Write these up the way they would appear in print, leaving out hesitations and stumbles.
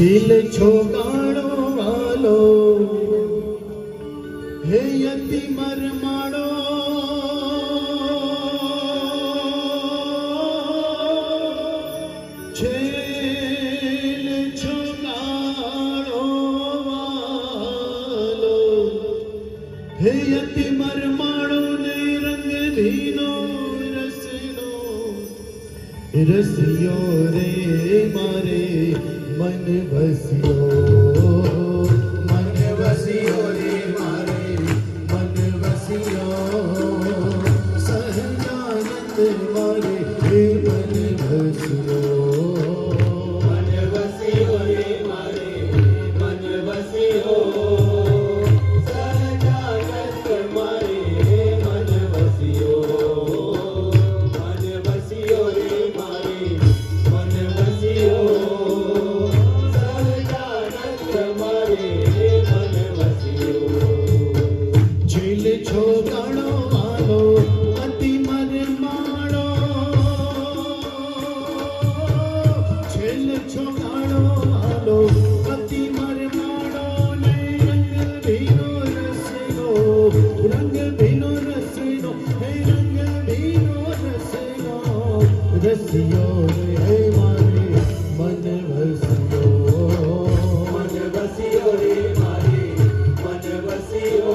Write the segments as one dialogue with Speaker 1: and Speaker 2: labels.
Speaker 1: झील छोगाड़ो वालो हे यति मरमाड़ो झील छोगाड़ो वालो हे यति मरमाड़ो ने रंग भीनो रसनो रसियो रे मारे मन बसियो रे मारे मन बसियो सहजानंद मारे हे मन बसियो रे मारे मन बसियो सहजानंद मारे मन बसियो रे मारे मन बसियो छोगाड़ो वालो अति मरमाड़ो झील छोगाड़ो वालो अति मरमाड़ो ने रंग भीनो रसनो रंग भीनो रसनो हे रंग भीनो रसनो रसियो रे मारे मन बसियो रे मारे मन बसियो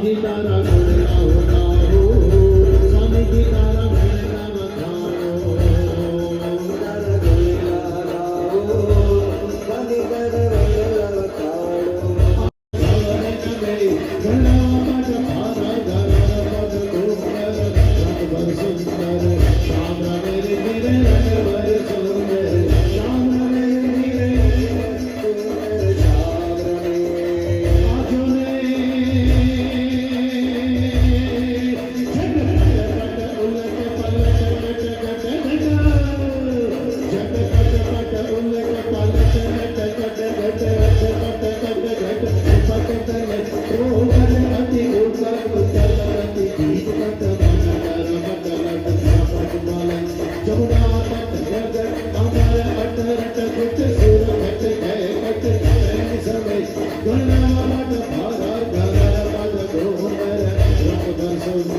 Speaker 1: જી તારા ગુણ ગાઓ ગાઓ સ્વામીજી તારા મહિના વખાણો
Speaker 2: તારા ગોલા ગાઓ સ્વામી તારા વૈલા વખાણો
Speaker 1: ગવને કબે ઘણા મઠ મારા ઘર પદ ડુંગર રંગભર સુંદર શ્યામ રમે ધીરે રંગભર સુંદર શ્યામ રમે ધીરે
Speaker 2: સુંદર શ્યામ રમે
Speaker 1: આજોને ઝટપટ ઉલટ પલટ ગટ ગટ ગટ ઝટપટ ઉલટ પલટ ગટ ગટ ગટ અતિ ઉત્તર ઉત્તર અતિ ગીત કટ મંડળ મંડળ સાપટ માલન જમુના તટ જગત અમર અટરટ કુટ સુર કટ જય કટ પ્રેમ સમય ગણના મટ ભાર ઘર પદ ડોંગર રંગભર સુંદર